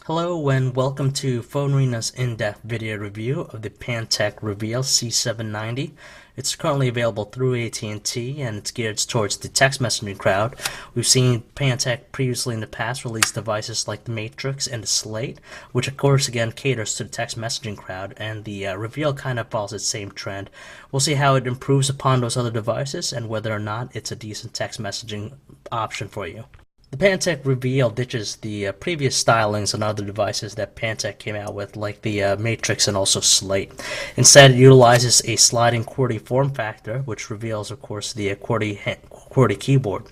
Hello and welcome to Phone Arena's in-depth video review of the Pantech Reveal C790. It's currently available through AT&T and it's geared towards the text messaging crowd. We've seen Pantech previously in the past release devices like the Matrix and the Slate, which of course again caters to the text messaging crowd, and the Reveal kind of follows its same trend. We'll see how it improves upon those other devices and whether or not it's a decent text messaging option for you. The Pantech Reveal ditches the previous stylings on other devices that Pantech came out with, like the Matrix and also Slate. Instead, it utilizes a sliding QWERTY form factor, which reveals, of course, the QWERTY keyboard.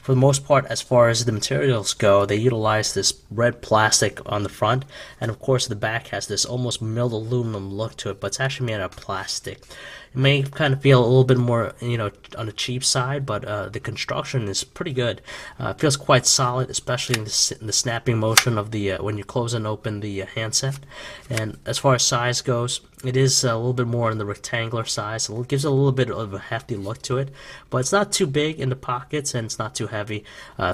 For the most part, as far as the materials go, they utilize this red plastic on the front, and of course the back has this almost milled aluminum look to it, but it's actually made out of plastic. It may kind of feel a little bit more, on the cheap side, but the construction is pretty good. It feels quite solid, especially in the snapping motion of the when you close and open the handset. And as far as size goes, it is a little bit more in the rectangular size. It gives a little bit of a hefty look to it, but it's not too big in the pockets and it's not too heavy,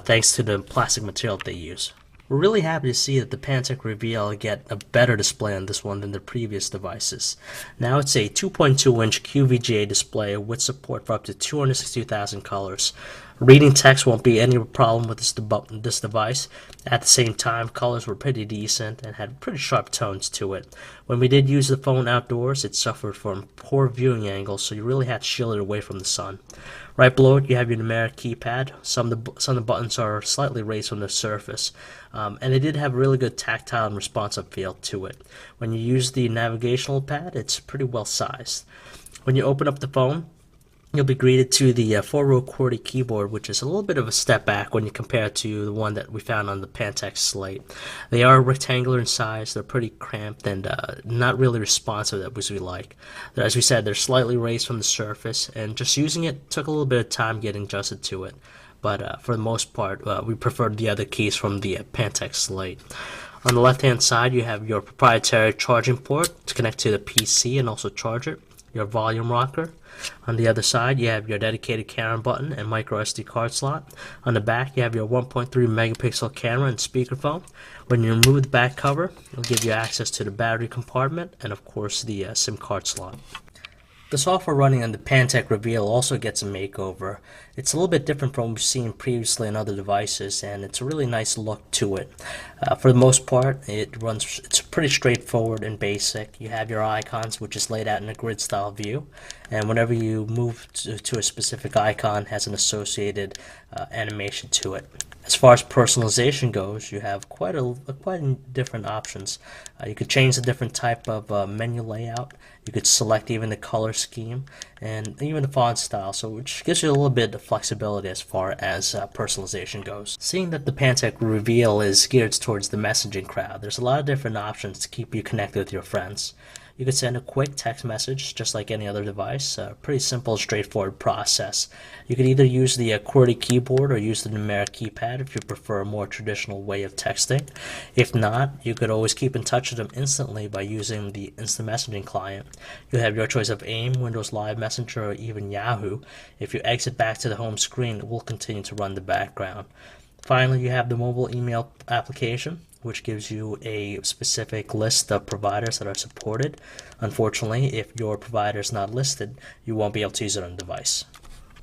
thanks to the plastic material that they use. We're really happy to see that the Pantech Reveal get a better display on this one than the previous devices. Now it's a 2.2-inch QVGA display with support for up to 262,000 colors. Reading text won't be any problem with this device. At the same time, colors were pretty decent and had pretty sharp tones to it. When we did use the phone outdoors, it suffered from poor viewing angles, so you really had to shield it away from the sun. Right below it, you have your numeric keypad. Some of the buttons are slightly raised from the surface, and it did have a really good tactile and responsive feel to it. When you use the navigational pad, it's pretty well sized. When you open up the phone, you'll be greeted to the 4-row QWERTY keyboard, which is a little bit of a step back when you compare it to the one that we found on the Pantech Slate. They are rectangular in size, they're pretty cramped, and not really responsive as we like. As we said, they're slightly raised from the surface, and just using it took a little bit of time getting adjusted to it. But for the most part, we preferred the other keys from the Pantech Slate. On the left-hand side, you have your proprietary charging port to connect to the PC and also charge it, your volume rocker. On the other side, you have your dedicated camera button and micro SD card slot. On the back, you have your 1.3 megapixel camera and speakerphone. When you remove the back cover, it'll give you access to the battery compartment and, of course, the SIM card slot. The software running on the Pantech Reveal also gets a makeover. It's a little bit different from what we've seen previously on other devices, and it's a really nice look to it. For the most part, it's pretty straightforward and basic. You have your icons, which is laid out in a grid style view, and whenever you move to a specific icon, it has an associated animation to it. As far as personalization goes, you have quite different options. You could change the different type of menu layout. You could select even the color scheme and even the font style, so which gives you a little bit of flexibility as far as personalization goes. Seeing that the Pantech Reveal is geared towards the messaging crowd, there's a lot of different options to keep you connected with your friends. You could send a quick text message just like any other device. Pretty simple, straightforward process. You could either use the QWERTY keyboard or use the numeric keypad if you prefer a more traditional way of texting. If not, you could always keep in touch with them instantly by using the instant messaging client. You have your choice of AIM, Windows Live Messenger, or even Yahoo. If you exit back to the home screen, it will continue to run the background. Finally, you have the mobile email application, which gives you a specific list of providers that are supported. Unfortunately, if your provider is not listed, you won't be able to use it on the device.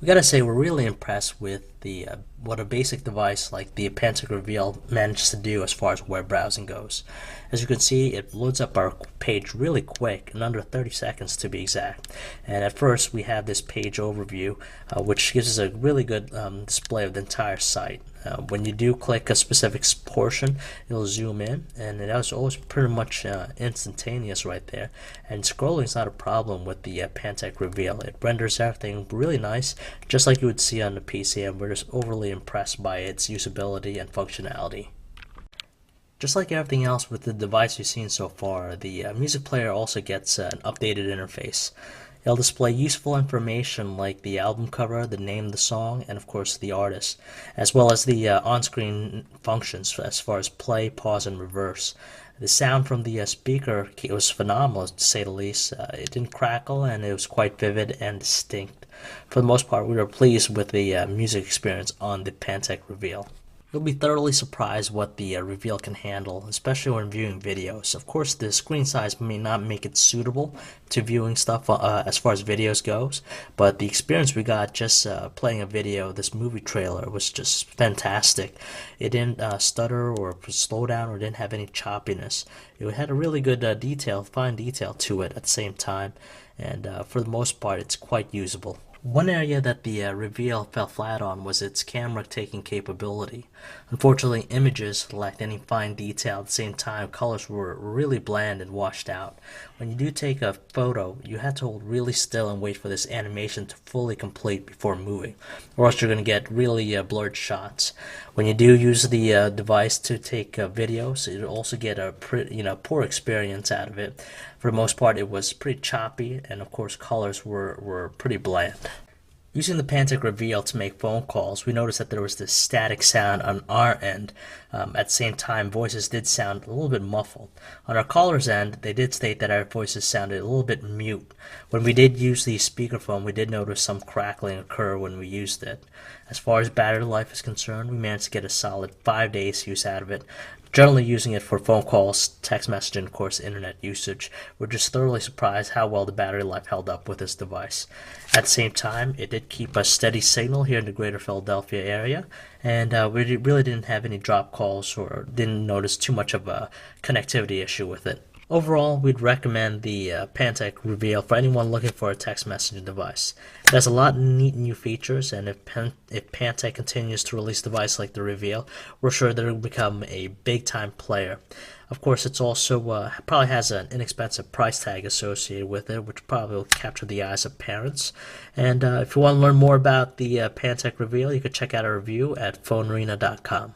We gotta say, we're really impressed with what a basic device like the Pantech Reveal manages to do as far as web browsing goes. As you can see, it loads up our page really quick, in under 30 seconds to be exact. And at first, we have this page overview, which gives us a really good display of the entire site. When you do click a specific portion, it'll zoom in, and it is always pretty much instantaneous right there. And scrolling is not a problem with the Pantech Reveal. It renders everything really nice, just like you would see on the PC, and we're just overly impressed by its usability and functionality. Just like everything else with the device you've seen so far, the music player also gets an updated interface. It'll display useful information like the album cover, the name of the song, and of course the artist, as well as the on-screen functions as far as play, pause, and reverse. The sound from the speaker, it was phenomenal to say the least. It didn't crackle and it was quite vivid and distinct. For the most part, we were pleased with the music experience on the Pantech Reveal. You'll be thoroughly surprised what the Reveal can handle, especially when viewing videos. Of course, the screen size may not make it suitable to viewing stuff as far as videos goes, but the experience we got just playing a video, this movie trailer, was just fantastic. It didn't stutter or slow down or didn't have any choppiness. It had a really good fine detail to it at the same time, and for the most part, it's quite usable. One area that the Reveal fell flat on was its camera taking capability. Unfortunately, images lacked any fine detail. At the same time, colors were really bland and washed out. When you do take a photo, you had to hold really still and wait for this animation to fully complete before moving, or else you're going to get really blurred shots. When you do use the device to take videos, you also get a poor experience out of it. For the most part, it was pretty choppy, and of course, colors were pretty bland. Using the Pantech Reveal to make phone calls, we noticed that there was this static sound on our end. At the same time, voices did sound a little bit muffled. On our caller's end, they did state that our voices sounded a little bit mute. When we did use the speakerphone, we did notice some crackling occur when we used it. As far as battery life is concerned, we managed to get a solid 5 days use out of it. Generally using it for phone calls, text messaging, and of course internet usage. We're just thoroughly surprised how well the battery life held up with this device. At the same time, it did keep a steady signal here in the greater Philadelphia area, and we really didn't have any drop calls or didn't notice too much of a connectivity issue with it. Overall, we'd recommend the Pantech Reveal for anyone looking for a text messaging device. It has a lot of neat new features, and if Pantech continues to release devices like the Reveal, we're sure that it will become a big-time player. Of course, it's also probably has an inexpensive price tag associated with it, which probably will capture the eyes of parents. And if you want to learn more about the Pantech Reveal, you can check out our review at phonearena.com.